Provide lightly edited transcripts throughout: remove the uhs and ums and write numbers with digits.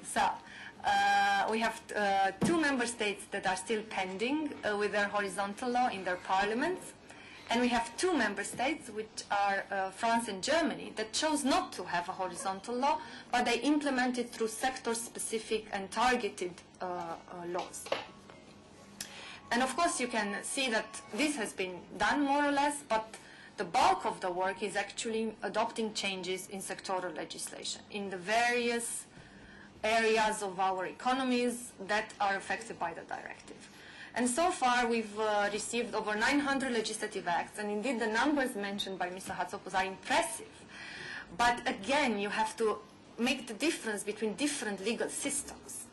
So we have 2 member states that are still pending with their horizontal law in their parliaments. And we have 2 member states, which are France and Germany, that chose not to have a horizontal law, but they implemented through sector-specific and targeted laws. And of course, you can see that this has been done more or less, but the bulk of the work is actually adopting changes in sectoral legislation in the various areas of our economies that are affected by the directive. And so far, we've received over 900 legislative acts, and indeed the numbers mentioned by Mr. Hatsopoulos are impressive. But again, you have to make the difference between different legal systems.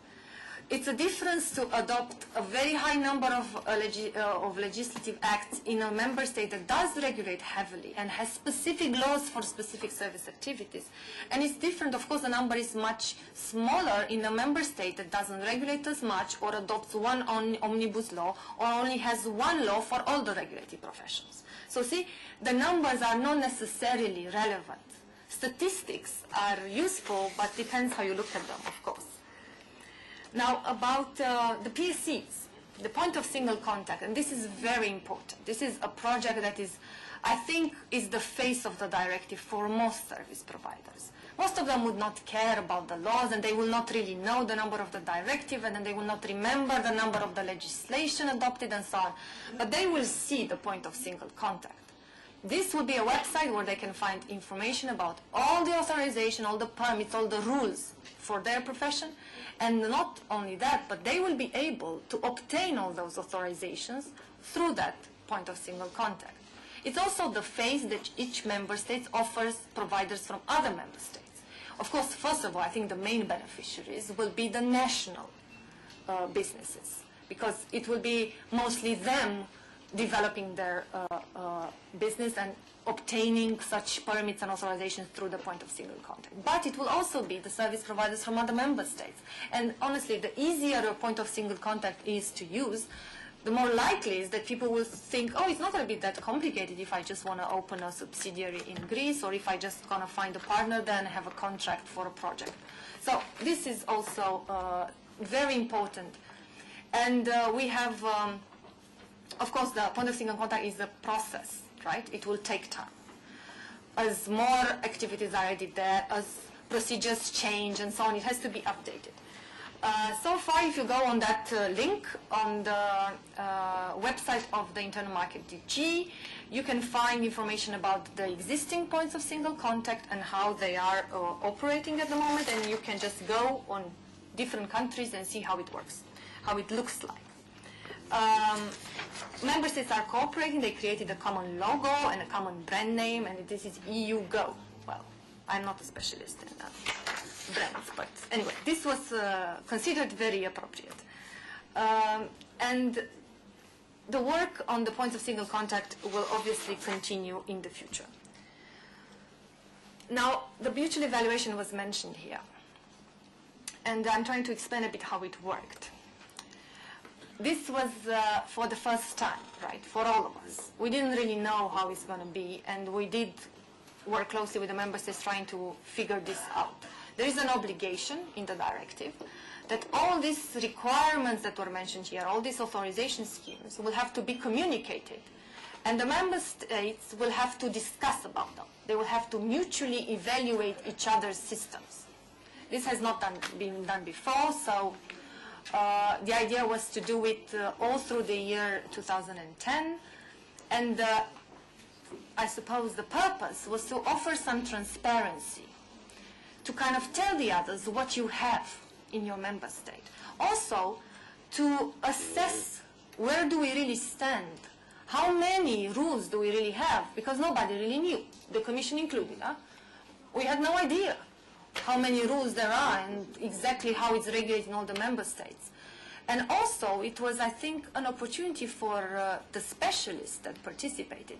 It's a difference to adopt a very high number of legislative acts in a member state that does regulate heavily and has specific laws for specific service activities. And it's different, of course, the number is much smaller in a member state that doesn't regulate as much or adopts one omnibus law or only has one law for all the regulated professions. So see, the numbers are not necessarily relevant. Statistics are useful, but depends how you look at them, of course. Now, about the PSCs, the point of single contact, and this is very important. This is a project that is, I think, is the face of the directive for most service providers. Most of them would not care about the laws, and they will not really know the number of the directive, and then they will not remember the number of the legislation adopted, and so on. But they will see the point of single contact. This will be a website where they can find information about all the authorization, all the permits, all the rules for their profession. And not only that, but they will be able to obtain all those authorizations through that point of single contact. It's also the face that each member state offers providers from other member states. Of course, first of all, I think the main beneficiaries will be the national businesses, because it will be mostly them developing their business and obtaining such permits and authorizations through the point of single contact. But it will also be the service providers from other member states. And honestly, the easier a point of single contact is to use, the more likely is that people will think, oh, it's not going to be that complicated if I just want to open a subsidiary in Greece, or if I just going to find a partner there and have a contract for a project. So this is also very important. And we have, of course, the point of single contact is a process. Right? It will take time. As more activities are added there, as procedures change and so on, it has to be updated. So far, if you go on that link on the website of the Internal Market DG, you can find information about the existing points of single contact and how they are operating at the moment, and you can just go on different countries and see how it works, how it looks like. Member states are cooperating. They created a common logo and a common brand name, and this is EU Go. Well, I'm not a specialist in brands, but anyway, this was considered very appropriate. And the work on the points of single contact will obviously continue in the future. Now, the mutual evaluation was mentioned here, and I'm trying to explain a bit how it worked. This was for the first time, right, for all of us. We didn't really know how it's going to be, and we did work closely with the member states trying to figure this out. There is an obligation in the directive that all these requirements that were mentioned here, all these authorization schemes, will have to be communicated, and the member states will have to discuss about them. They will have to mutually evaluate each other's systems. This has not been done before, so the idea was to do it all through the year 2010, and I suppose the purpose was to offer some transparency, to kind of tell the others what you have in your member state. Also, to assess where do we really stand, how many rules do we really have, because nobody really knew, the Commission included. We had no idea how many rules there are and exactly how it's regulated in all the member states. And also, it was, I think, an opportunity for the specialists that participated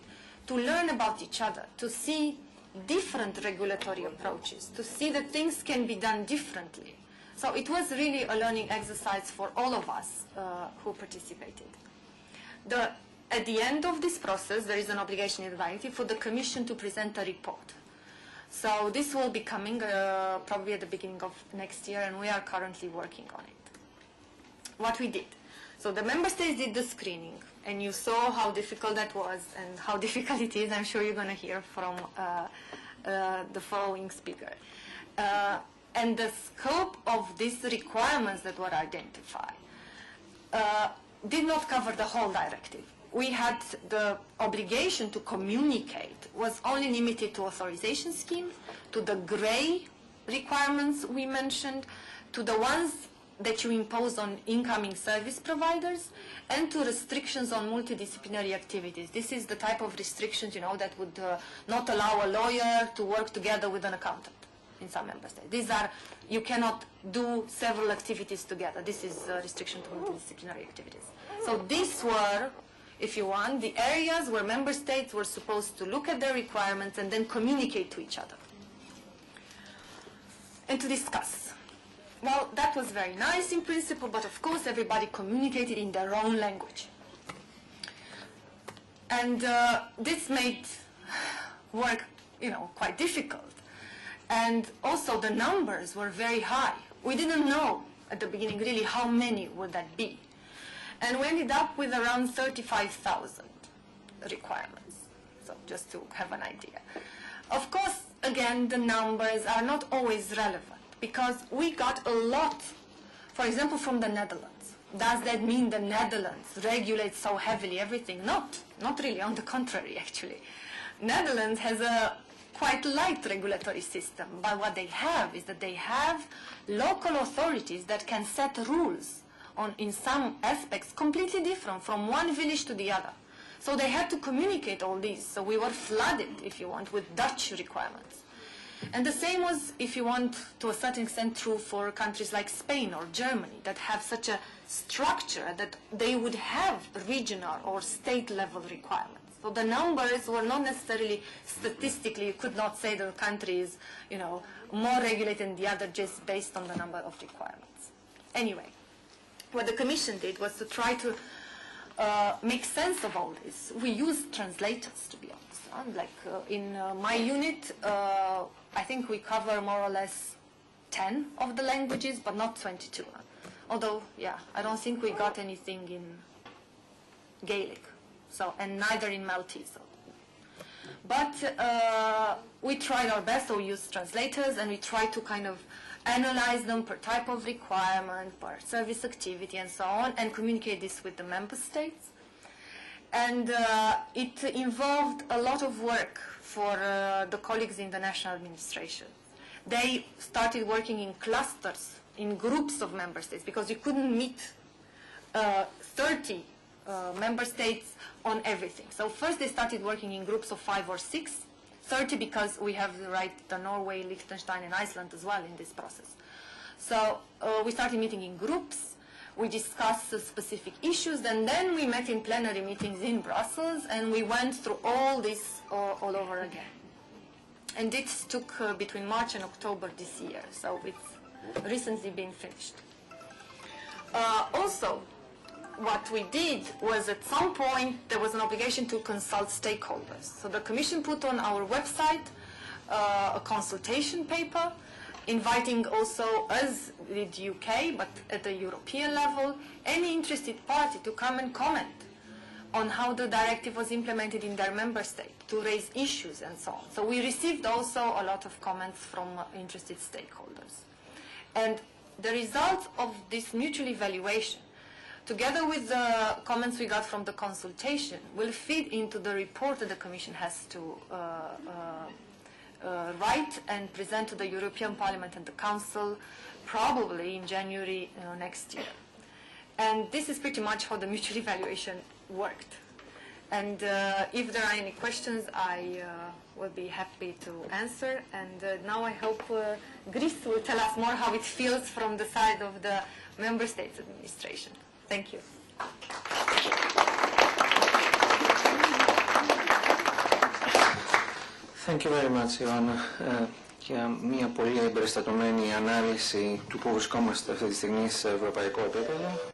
to learn about each other, to see different regulatory approaches, to see that things can be done differently. So it was really a learning exercise for all of us who participated. At the end of this process, there is an obligation in the directive for the Commission to present a report. So this will be coming probably at the beginning of next year, and we are currently working on it. What we did. So the member states did the screening, and you saw how difficult that was and how difficult it is. I'm sure you're going to hear from the following speaker. And the scope of these requirements that were identified did not cover the whole directive. We had the obligation to communicate was only limited to authorization schemes, to the gray requirements we mentioned, to the ones that you impose on incoming service providers, and to restrictions on multidisciplinary activities. This is the type of restrictions, you know, that would not allow a lawyer to work together with an accountant in some member states. These are, you cannot do several activities together. This is a restriction to multidisciplinary activities. So these were, if you want, the areas where member states were supposed to look at their requirements and then communicate to each other and to discuss. Well, that was very nice in principle, but of course everybody communicated in their own language. And this made work, you know, quite difficult. And also the numbers were very high. We didn't know at the beginning really how many would that be. And we ended up with around 35,000 requirements, so just to have an idea. Of course, again, the numbers are not always relevant, because we got a lot, for example, from the Netherlands. Does that mean the Netherlands regulates so heavily everything? Not really, on the contrary, actually. Netherlands has a quite light regulatory system, but what they have is that they have local authorities that can set rules on, in some aspects, completely different from one village to the other. So they had to communicate all these. So we were flooded, if you want, with Dutch requirements. And the same was, if you want, to a certain extent true for countries like Spain or Germany that have such a structure that they would have regional or state-level requirements. So the numbers were not necessarily statistically, you could not say the country is, you know, more regulated than the other just based on the number of requirements. Anyway. What the Commission did was to try to make sense of all this. We used translators, to be honest. Like in my unit, I think we cover more or less 10 of the languages, but not 22. Although, yeah, I don't think we got anything in Gaelic, so, and neither in Maltese. But we tried our best, so we used translators, and we tried to kind of analyze them per type of requirement, per service activity, and so on, and communicate this with the member states. And it involved a lot of work for the colleagues in the national administration. They started working in clusters, in groups of member states, because you couldn't meet 30 member states on everything. So first they started working in groups of 5 or 6, 30 because we have the Norway, Liechtenstein, and Iceland as well in this process. So we started meeting in groups, we discussed specific issues, and then we met in plenary meetings in Brussels, and we went through all this all over again. And this took between March and October this year, so it's recently been finished. Also, what we did was at some point there was an obligation to consult stakeholders. So the Commission put on our website a consultation paper, inviting also, as did UK, but at the European level, any interested party to come and comment on how the directive was implemented in their member state, to raise issues and so on. So we received also a lot of comments from interested stakeholders. And the results of this mutual evaluation, together with the comments we got from the consultation, will feed into the report that the Commission has to write and present to the European Parliament and the Council, probably in January next year. And this is pretty much how the mutual evaluation worked. And if there are any questions, I will be happy to answer. And now I hope Gris will tell us more how it feels from the side of the Member States administration. Thank you. Thank you very much, Ioana, για μια πολύ εμπεριστατωμένη ανάλυση του που βρισκόμαστε αυτή τη στιγμή σε ευρωπαϊκό επίπεδο.